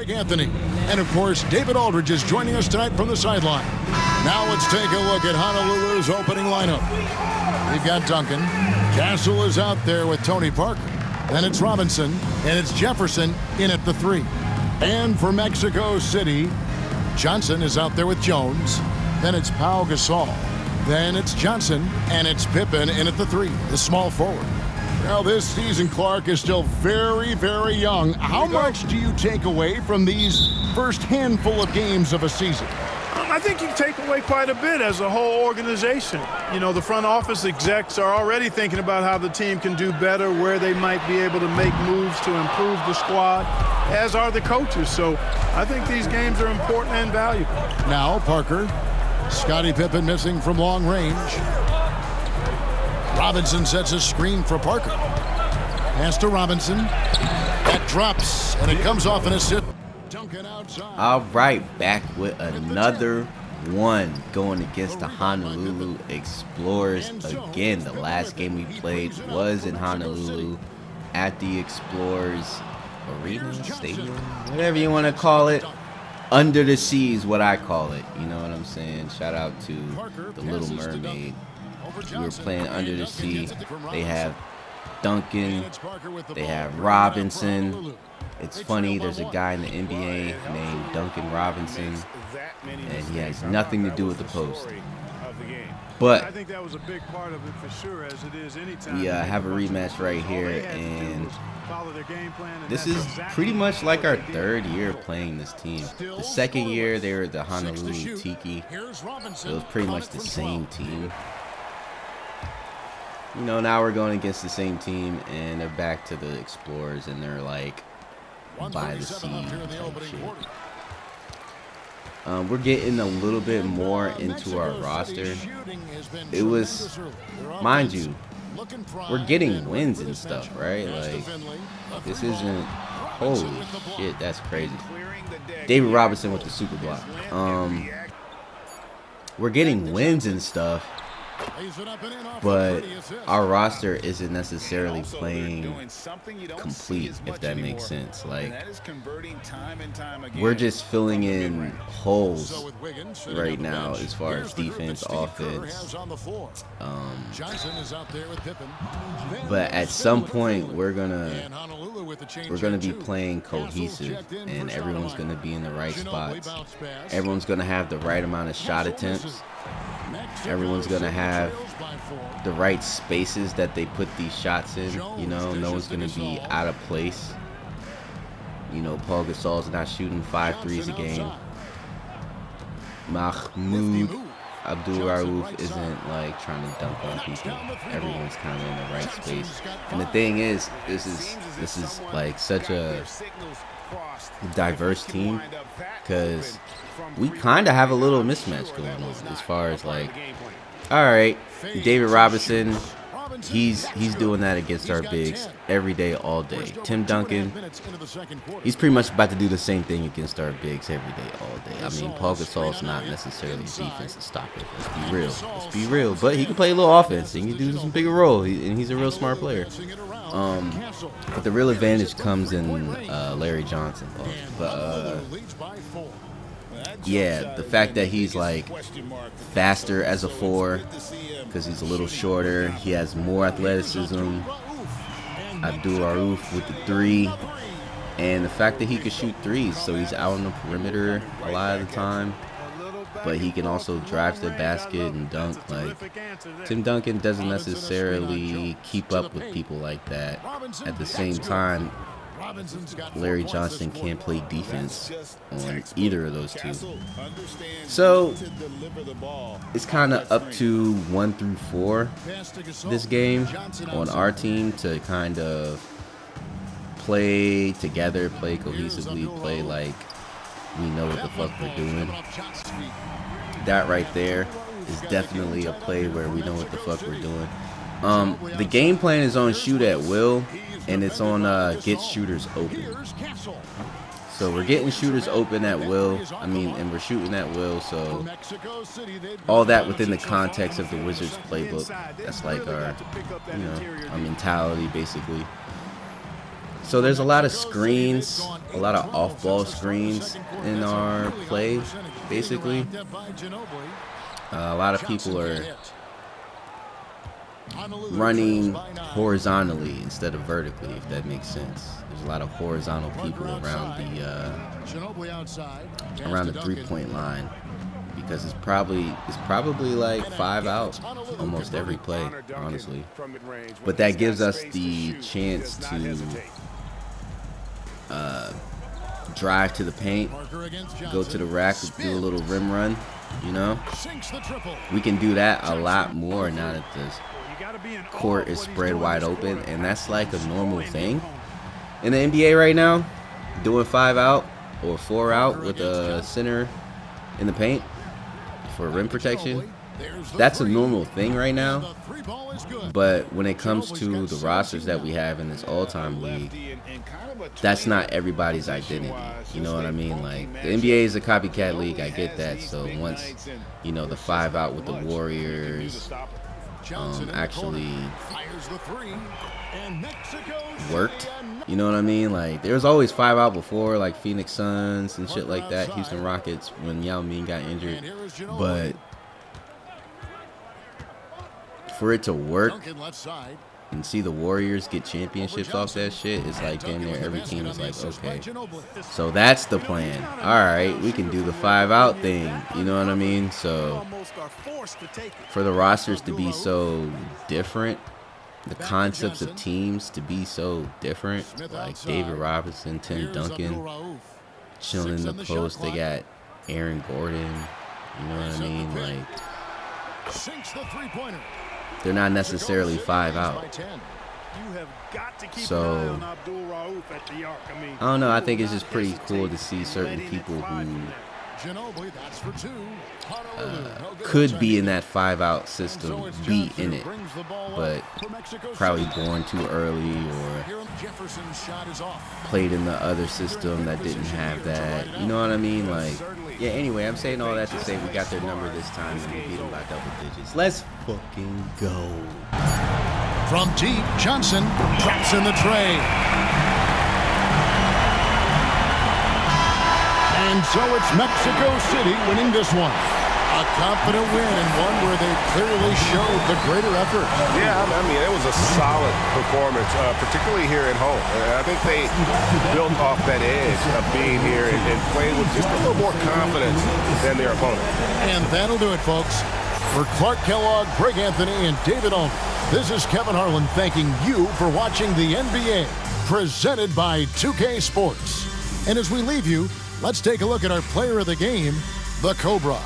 Greg Anthony. And, of course, David Aldridge is joining us tonight from the sideline. Now let's take a look at Honolulu's opening lineup. We've got Duncan. Castle is out there with Tony Parker. Then it's Robinson, and it's Jefferson in at the 3. And for Mexico City, Johnson is out there with Jones. Then it's Pau Gasol. Then it's Johnson, and it's Pippen in at the 3, the small forward. Well, this season, Clark, is still very, very young. How much do you take away from these first handful of games of a season? I think you take away quite a bit as a whole organization. You know, the front office execs are already thinking about how the team can do better, where they might be able to make moves to improve the squad, as are the coaches. So I think these games are important and valuable. Now Parker. Scottie Pippen missing from long range. Robinson sets a screen for Parker. Pass to Robinson. That drops, and it comes off an assist. Duncan outside. All right, back with another one going against the Honolulu Explorers. Again, the last game we played was in Honolulu at the Explorers Arena, Stadium, whatever you want to call it. Under the Sea is what I call it. You know what I'm saying? Shout out to the Little Mermaid. We were playing Under the Sea. They have Duncan. They have Robinson. It's funny, there's a guy in the NBA named Duncan Robinson, and he has nothing to do with the post. But we have a rematch right here, and this is pretty much like our third year playing this team. The second year, they were the Honolulu Tiki, so it was pretty much the same team. You know, now we're going against the same team, and they're back to the Explorers, and they're like by the sea type shit. We're getting a little bit more into our roster. It was, mind you, we're getting wins and stuff, right? Like, this isn't, holy shit, that's crazy. David Robinson with the super block. We're getting wins and stuff, but our roster isn't necessarily playing complete, if that makes sense. Like, we're just filling in holes right now as far as defense, offense. But at some point, we're gonna be playing cohesive, and everyone's gonna be in the right spots. Everyone's gonna have the right amount of shot attempts. Everyone's going to have the right spaces that they put these shots in. You know, no one's going to be out of place. You know, Pau Gasol's not shooting 5 threes a game. Mahmoud Abdul-Rauf isn't like trying to dunk on people. Everyone's kind of in the right space. And the thing is, this is like such a diverse team, because we kind of have a little mismatch going on as far as like, all right, David Robinson, he's doing that against our bigs every day, all day. Tim Duncan, he's pretty much about to do the same thing against our bigs every day, all day. I mean, Pau Gasol's not necessarily defensive stopper. Let's be real. Let's be real. But he can play a little offense. He can do some bigger role, and he's a real smart player. But the real advantage comes in Larry Johnson. But yeah, the fact that he's like faster as a 4, because he's a little shorter, he has more athleticism. Abdul-Rauf with the 3, and the fact that he can shoot 3s, so he's out on the perimeter a lot of the time, but he can also drive to the basket and dunk. Like, Tim Duncan doesn't necessarily keep up with people like that. At the same time, Larry Johnson can't play defense on either of those two. So it's kind of up to 1 through 4 this game on our team to kind of play together, play cohesively, play like we know what the fuck we're doing. That right there is definitely a play where we know what the fuck we're doing. The game plan is on shoot at will, and it's on get shooters open. So we're getting shooters open at will. I mean, and we're shooting at will. So all that within the context of the Wizards playbook. That's like our, you know, our mentality basically. So there's a lot of screens, a lot of off-ball screens in our play, basically. A lot of people are running horizontally instead of vertically, if that makes sense. There's a lot of horizontal people around the three-point line because it's probably like 5 out almost every play, honestly. But that gives us the chance to drive to the paint, go to the rack, do a little rim run. You know, we can do that a lot more now that the court is spread wide open, and that's like a normal thing in the NBA right now. Doing 5 out or 4 out with a center in the paint for rim protection, that's a normal thing right now. But when it comes to the rosters that we have in this all-time league, that's not everybody's identity. You know what I mean? Like, the NBA is a copycat league. I get that. So once, you know, the 5 out with the Warriors actually worked, you know what I mean? Like, there was always 5 out before, like Phoenix Suns and shit like that, Houston Rockets when Yao Ming got injured. But for it to work and see the Warriors get championships off that shit, it's like damn near every team is like, okay, so that's the plan. All right, we can do the 5 out thing. You know what I mean? So for the rosters to be so different, the concepts of teams to be so different, like David Robinson, Tim Duncan chilling in the post. They got Aaron Gordon. You know what I mean? Like, they're not necessarily 5 out. So I don't know. I think it's just pretty cool to see certain people who could be in that 5 out system be in it, but probably born too early or played in the other system that didn't have that. You know what I mean? Like, yeah, anyway, I'm saying all that to say we got their number this time and we beat them by double digits. Let's fucking go. From deep, Johnson drops in the tray. And so it's Mexico City winning this one. A confident win and one where they clearly showed the greater effort. Yeah, I mean, it was a solid performance, particularly here at home. I think they built off that edge of being here and played with just a little more confidence than their opponent. And that'll do it, folks. For Clark Kellogg, Greg Anthony, and David Aldridge, this is Kevin Harlan thanking you for watching the NBA, presented by 2K Sports. And as we leave you, let's take a look at our player of the game, the Cobra.